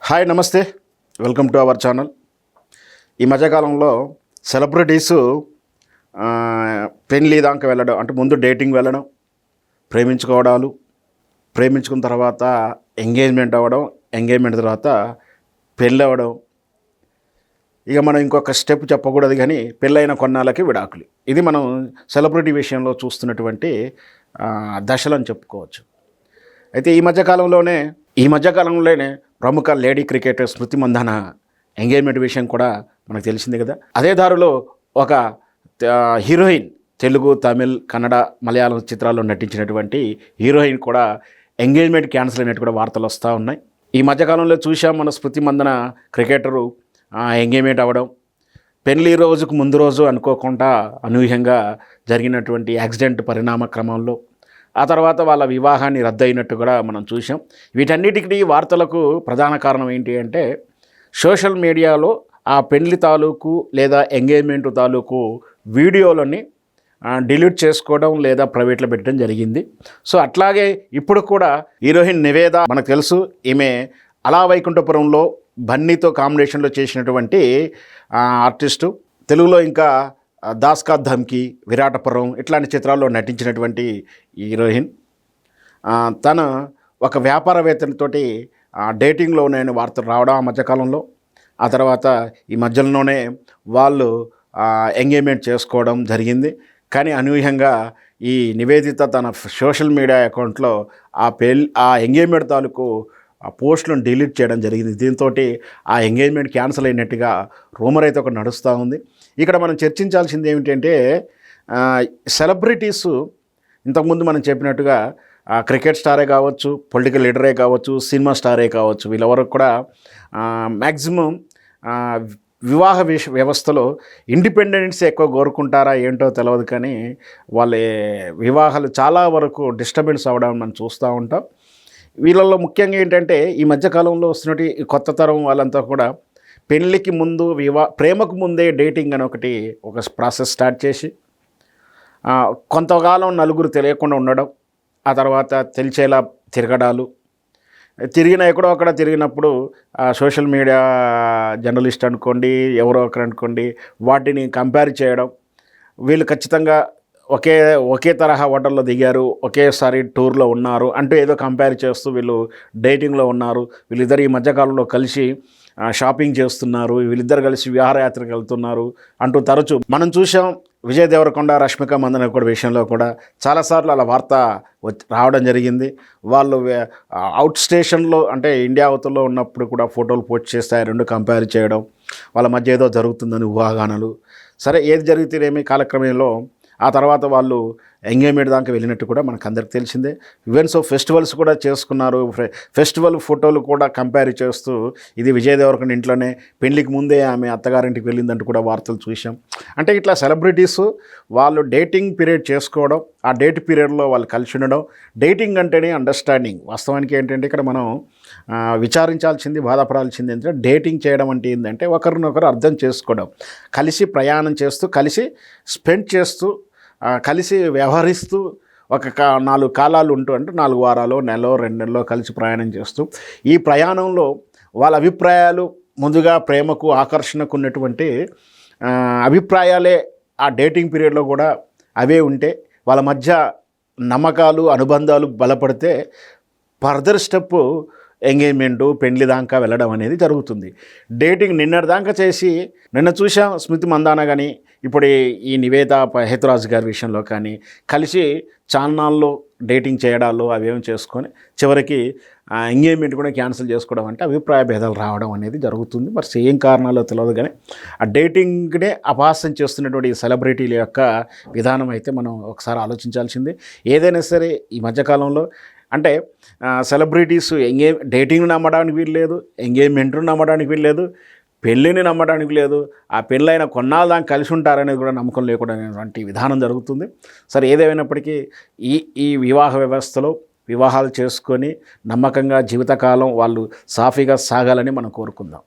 Hi నమస్తే, welcome to our channel. ఈ మధ్యకాలంలో సెలబ్రిటీసు పెళ్ళి దాకా వెళ్ళడం, అంటే ముందు డేటింగ్ వెళ్ళడం, ప్రేమించుకోవడాలు, ప్రేమించుకున్న తర్వాత ఎంగేజ్మెంట్ అవ్వడం, ఎంగేజ్మెంట్ తర్వాత పెళ్ళి అవ్వడం. ఇక మనం ఇంకొక స్టెప్ చెప్పకూడదు, కానీ పెళ్ళైన కొన్నాళ్ళకి విడాకులు. ఇది మనం సెలబ్రిటీ విషయంలో చూస్తున్నటువంటి దశలు అని చెప్పుకోవచ్చు. అయితే ఈ మధ్యకాలంలోనే ప్రముఖ లేడీ క్రికెటర్ స్మృతి మందాన ఎంగేజ్మెంట్ విషయం కూడా మనకు తెలిసిందే కదా. అదే దారిలో ఒక హీరోయిన్, తెలుగు, తమిళ్, కన్నడ, మలయాళం చిత్రాల్లో నటించినటువంటి హీరోయిన్ కూడా ఎంగేజ్మెంట్ క్యాన్సిల్ అయినట్టు కూడా వార్తలు వస్తూ ఉన్నాయి. ఈ మధ్యకాలంలో చూసాం మన స్మృతి మందన క్రికెటరు ఎంగేజ్మెంట్ అవ్వడం, పెళ్లి రోజుకు ముందు రోజు అనుకోకుండా అనూహ్యంగా జరిగినటువంటి యాక్సిడెంట్ పరిణామ క్రమంలో ఆ తర్వాత వాళ్ళ వివాహాన్ని రద్దయినట్టు కూడా మనం చూసాం. వీటన్నిటికీ వార్తలకు ప్రధాన కారణం ఏంటి అంటే, సోషల్ మీడియాలో ఆ పెళ్లి తాలూకు లేదా ఎంగేజ్మెంట్ తాలూకు వీడియోలని డిలీట్ చేసుకోవడం లేదా ప్రైవేట్లో పెట్టడం జరిగింది. సో అట్లాగే ఇప్పుడు కూడా హీరోయిన్ నివేద, మనకు తెలుసు, ఈమె అలా వైకుంఠపురంలో బన్నీతో కాంబినేషన్లో చేసినటువంటి ఆర్టిస్టు. తెలుగులో ఇంకా దాస్ కా ధమ్కి, విరాటపురం ఇట్లాంటి చిత్రాల్లో నటించినటువంటి హీరోయిన్. తను ఒక వ్యాపారవేత్తలతోటి డేటింగ్లో ఉన్నాయని వార్తలు రావడం ఆ మధ్యకాలంలో. ఆ తర్వాత ఈ మధ్యలోనే వాళ్ళు ఎంగేజ్మెంట్ చేసుకోవడం జరిగింది. కానీ అనూహ్యంగా ఈ నివేదిత తన సోషల్ మీడియా అకౌంట్లో ఆ ఎంగేజ్మెంట్ తాలూకు ఆ పోస్టులను డిలీట్ చేయడం జరిగింది. దీంతో ఆ ఎంగేజ్మెంట్ క్యాన్సిల్ అయినట్టుగా రూమర్ అయితే ఒకటి నడుస్తూ ఉంది. ఇక్కడ మనం చర్చించాల్సింది ఏమిటంటే, సెలబ్రిటీసు ఇంతకుముందు మనం చెప్పినట్టుగా క్రికెట్ స్టారే కావచ్చు, పొలిటికల్ లీడరే కావచ్చు, సినిమా స్టారే కావచ్చు, వీళ్ళెవరకు కూడా మ్యాక్సిమం వివాహ వ్యవస్థలో ఇండిపెండెన్స్ ఎక్కువ కోరుకుంటారా ఏంటో తెలియదు, కానీ వాళ్ళ వివాహాలు చాలా వరకు డిస్టర్బెన్స్ అవ్వడం మనం చూస్తూ ఉంటాం. వీళ్ళల్లో ముఖ్యంగా ఏంటంటే, ఈ మధ్యకాలంలో వస్తున్నటి కొత్త తరం వాళ్ళంతా కూడా పెళ్ళికి ముందు ప్రేమకు ముందే డేటింగ్ అని ఒక ప్రాసెస్ స్టార్ట్ చేసి కొంతకాలం నలుగురు తెలియకుండా ఉండడం, ఆ తర్వాత తెలిసేలా తిరగడాలు, ఎక్కడో అక్కడ తిరిగినప్పుడు సోషల్ మీడియా జర్నలిస్ట్ అనుకోండి, ఎవరో ఒకరు అనుకోండి, వాటిని కంపేర్ చేయడం. వీళ్ళు ఖచ్చితంగా ఒకే తరహా హోటల్లో దిగారు, ఒకేసారి టూర్లో ఉన్నారు అంటూ ఏదో కంపేర్ చేస్తూ వీళ్ళు డేటింగ్లో ఉన్నారు, వీళ్ళిద్దరు ఈ మధ్యకాలంలో కలిసి షాపింగ్ చేస్తున్నారు, వీళ్ళిద్దరు కలిసి విహారయాత్రకు వెళ్తున్నారు అంటూ తరచూ మనం చూసాం. విజయ్ దేవరకొండ, రష్మిక మందన కూడా విషయంలో కూడా చాలాసార్లు అలా వార్త రావడం జరిగింది. వాళ్ళు అవుట్ స్టేషన్లో, అంటే ఇండియా అవతల్లో ఉన్నప్పుడు కూడా ఫోటోలు పోస్ట్ చేస్తే రెండు కంపేర్ చేయడం, వాళ్ళ మధ్య ఏదో జరుగుతుందని ఊహాగానాలు. సరే, ఏది జరిగితేనేమి కాలక్రమంలో ఆ తర్వాత వాళ్ళు ఎంగేజ్మెంట్ దాకా వెళ్ళినట్టు కూడా మనకు అందరికి తెలిసిందే. ఈవెంట్స్ ఫెస్టివల్స్ కూడా చేసుకున్నారు. ఫెస్టివల్ ఫోటోలు కూడా కంపేర్ చేస్తూ ఇది విజయ్ దేవరకొండ ఇంట్లోనే పెళ్లికి ముందే ఆమె అత్తగారింటికి వెళ్ళిందంటూ కూడా వార్తలు చూసాం. అంటే ఇట్లా సెలబ్రిటీసు వాళ్ళు డేటింగ్ పీరియడ్ చేసుకోవడం, ఆ డేట్ పీరియడ్లో వాళ్ళు కలిసి ఉండడం. డేటింగ్ అంటేనే అండర్స్టాండింగ్. వాస్తవానికి ఏంటంటే ఇక్కడ మనం విచారించాల్సింది, బాధపడాల్సింది ఏంటంటే, డేటింగ్ చేయడం అంటే ఏంటంటే ఒకరినొకరు అర్థం చేసుకోవడం, కలిసి ప్రయాణం చేస్తూ, కలిసి స్పెండ్ చేస్తూ, కలిసి వ్యవహరిస్తూ, ఒక 4 కాలాలు ఉంటూ, అంటే 4 వారాలు, నెలలో, 2 నెలల్లో కలిసి ప్రయాణం చేస్తూ, ఈ ప్రయాణంలో వాళ్ళ అభిప్రాయాలు ముందుగా ప్రేమకు, ఆకర్షణకు ఉన్నటువంటి అభిప్రాయాలే ఆ డేటింగ్ పీరియడ్లో కూడా అవే ఉంటే, వాళ్ళ మధ్య నమ్మకాలు, అనుబంధాలు బలపడితే ఫర్దర్ స్టెప్ ఎంగేజ్మెంటు, పెళ్లి దాకా వెళ్ళడం అనేది జరుగుతుంది. డేటింగ్ నిన్నటిదాకా చేసి, నిన్న చూసాం స్మృతి మందాన కానీ, ఇప్పుడు ఈ నివేద హేతురాజు గారి విషయంలో కానీ కలిసి చాన్నాళ్ళు డేటింగ్ చేయడాలు అవేమి చేసుకొని చివరికి ఎంగేజ్మెంట్ కూడా క్యాన్సిల్ చేసుకోవడం, అంటే అభిప్రాయ భేదాలు రావడం అనేది జరుగుతుంది. మరి ఏం కారణాలో తెలియదు, కానీ ఆ డేటింగ్నే అపహాస్యం చేస్తున్నటువంటి సెలబ్రిటీల యొక్క విధానం అయితే మనం ఒకసారి ఆలోచించాల్సిందే. ఏదైనా సరే ఈ మధ్యకాలంలో అంటే సెలబ్రిటీస్ డేటింగ్ని నమ్మడానికి వీల్లేదు, ఎంగేజ్మెంట్ను నమ్మడానికి వీల్లేదు, పెళ్ళిని నమ్మడానికి లేదు, ఆ పెళ్ళైన కొన్నాళ్ళు దాకా కలిసి ఉంటారనేది కూడా నమ్మకం లేకుండా అనేటువంటి విధానం జరుగుతుంది. సరే, ఏదేమైనప్పటికీ ఈ వివాహ వ్యవస్థలో వివాహాలు చేసుకొని నమ్మకంగా జీవితకాలం వాళ్ళు సాఫీగా సాగాలని మనం కోరుకుందాం.